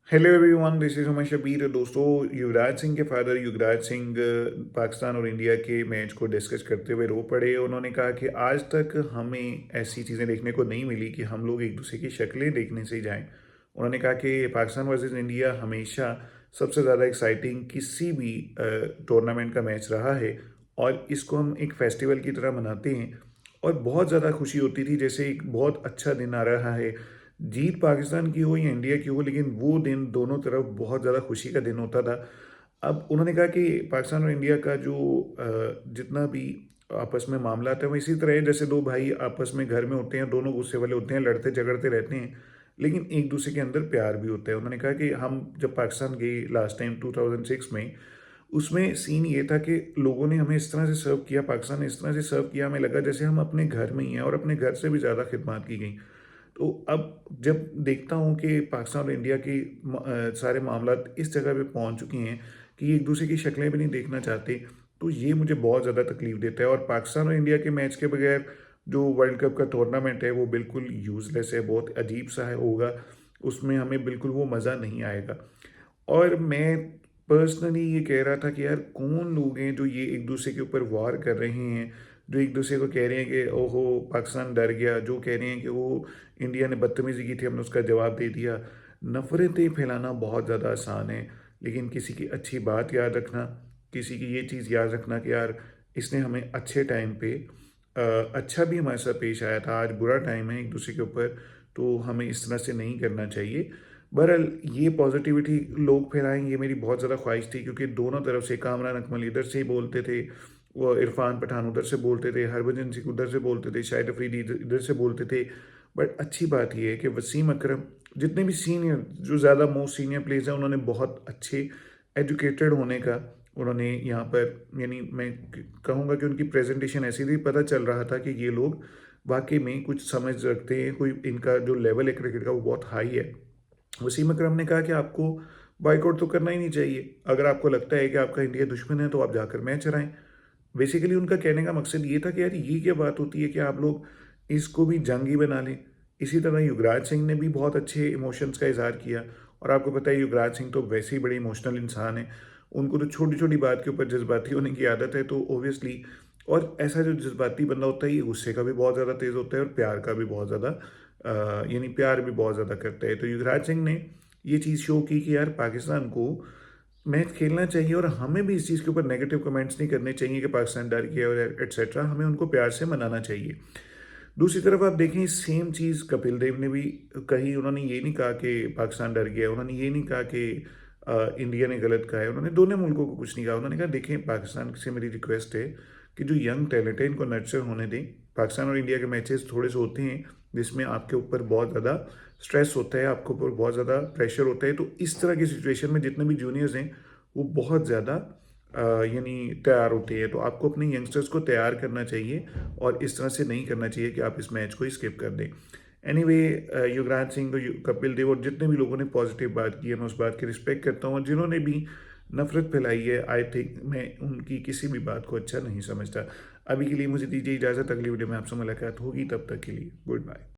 Hello everyone, this is Umar Shabir. दोस्तों, युवराज सिंह के father Yuvraj Singh Pakistan और इंडिया के मैच को डिस्कस करते हुए रो पड़े। उन्होंने कहा कि आज तक हमें ऐसी चीज़ें देखने को नहीं मिली कि हम लोग एक दूसरे की शक्लें देखने से जाएं। उन्होंने कहा कि पाकिस्तान वर्सेस इंडिया हमेशा सबसे ज़्यादा एक्साइटिंग किसी भी टूर्नामेंट का मैच रहा है और इसको हम एक फेस्टिवल की तरह मनाते हैं और बहुत ज़्यादा खुशी होती थी, जैसे एक बहुत अच्छा दिन आ रहा है। जीत पाकिस्तान की हो या इंडिया की हो, लेकिन वो दिन दोनों तरफ बहुत ज़्यादा खुशी का दिन होता था। अब उन्होंने कहा कि पाकिस्तान और इंडिया का जो जितना भी आपस में मामला है वो इसी तरह है जैसे दो भाई आपस में घर में होते हैं, दोनों गुस्से वाले होते हैं, लड़ते झगड़ते रहते हैं, लेकिन एक दूसरे के अंदर प्यार भी होता है। उन्होंने कहा कि हम जब पाकिस्तान गए लास्ट टाइम 2006 में, उसमें सीन ये था कि लोगों ने हमें इस तरह से सर्व किया, पाकिस्तान ने इस तरह से सर्व किया, हमें लगा जैसे हम अपने घर में ही हैं और अपने घर से भी ज़्यादा खिदमत की गई। तो अब जब देखता हूँ कि पाकिस्तान और इंडिया की सारे मामला इस जगह पे पहुँच चुके हैं कि एक दूसरे की शक्लें भी नहीं देखना चाहते, तो ये मुझे बहुत ज़्यादा तकलीफ देता है। और पाकिस्तान और इंडिया के मैच के बगैर जो वर्ल्ड कप का टूर्नामेंट है वो बिल्कुल यूज़लेस है, बहुत अजीब सा है होगा, उसमें हमें बिल्कुल वो मज़ा नहीं आएगा। और मैं पर्सनली ये कह रहा था कि यार कौन लोग हैं जो ये एक दूसरे के ऊपर वार कर रहे हैं, जो एक दूसरे को कह रहे हैं कि ओहो पाकिस्तान डर गया, जो कह रहे हैं कि वो इंडिया ने बदतमीज़ी की थी हमने उसका जवाब दे दिया। नफ़रतें फैलाना बहुत ज़्यादा आसान है, लेकिन किसी की अच्छी बात याद रखना, किसी की ये चीज़ याद रखना कि यार इसने हमें अच्छे टाइम पे अच्छा भी हमारे साथ पेश आया था, आज बुरा टाइम है एक दूसरे के ऊपर, तो हमें इस तरह से नहीं करना चाहिए। बहरहाल ये पॉजिटिविटी लोग फैलाएं, ये मेरी बहुत ज़्यादा ख्वाहिश थी, क्योंकि दोनों तरफ से कामरान अकमल इधर से ही बोलते थे, वो इरफान पठान उधर से बोलते थे, हरभजन सिंह उधर से बोलते थे, शाहिद अफरीदी इधर से बोलते थे। बट अच्छी बात ये है कि वसीम अकरम, जितने भी सीनियर जो ज़्यादा मोस्ट सीनियर प्लेयर्स हैं, उन्होंने बहुत अच्छे एजुकेटेड होने का उन्होंने यहाँ पर, यानी मैं कहूँगा कि उनकी प्रेजेंटेशन ऐसी थी, पता चल रहा था कि ये लोग वाकई में कुछ समझ रखते हैं, कोई इनका जो लेवल है क्रिकेट का वो बहुत हाई है। वसीम अकरम ने कहा कि आपको बाइकआउट तो करना ही नहीं चाहिए, अगर आपको लगता है कि आपका इंडिया दुश्मन है तो आप जाकर मैच हराएं। बेसिकली उनका कहने का मकसद ये था कि यार ये क्या बात होती है कि आप लोग इसको भी जंगी बना लें। इसी तरह युवराज सिंह ने भी बहुत अच्छे इमोशंस का इजहार किया, और आपको पता है युवराज सिंह तो वैसे ही बड़े इमोशनल इंसान हैं, उनको तो छोटी छोटी बात के ऊपर जज्बाती होने की आदत है, तो ओबियसली और ऐसा जो जज्बाती बंदा होता है ये गुस्से का भी बहुत ज़्यादा तेज़ होता है और प्यार का भी बहुत ज़्यादा यानी प्यार भी बहुत ज़्यादा करता है। तो युवराज सिंह ने ये चीज़ शो की कि यार पाकिस्तान को मैच खेलना चाहिए और हमें भी इस चीज़ के ऊपर नेगेटिव कमेंट्स नहीं करने चाहिए कि पाकिस्तान डर गया और एटसेट्रा, हमें उनको प्यार से मनाना चाहिए। दूसरी तरफ आप देखें सेम चीज़ कपिल देव ने भी कही। उन्होंने ये नहीं कहा कि पाकिस्तान डर गया, उन्होंने ये नहीं कहा कि इंडिया ने गलत कहा है, उन्होंने दोनों मुल्कों को कुछ नहीं कहा। उन्होंने कहा देखें पाकिस्तान से मेरी रिक्वेस्ट है कि जो यंग टैलेंट है इनको नर्चर होने दें। पाकिस्तान और इंडिया के मैचेस थोड़े से होते हैं जिसमें आपके ऊपर बहुत ज़्यादा स्ट्रेस होता है, आपके ऊपर बहुत ज़्यादा प्रेशर होता है, तो इस तरह की सिचुएशन में जितने भी जूनियर्स हैं वो बहुत ज़्यादा यानी तैयार होते हैं, तो आपको अपने यंगस्टर्स को तैयार करना चाहिए और इस तरह से नहीं करना चाहिए कि आप इस मैच को स्किप कर दें। एनीवे, युवराज सिंह और कपिल देव और जितने भी लोगों ने पॉजिटिव बात की है मैं उस बात की रिस्पेक्ट करता हूँ, और जिन्होंने भी नफरत फैलाई है आई थिंक मैं उनकी किसी भी बात को अच्छा नहीं समझता। अभी के लिए मुझे दीजिए इजाज़त, अगली वीडियो में आपसे मुलाकात होगी, तब तक के लिए गुड बाय।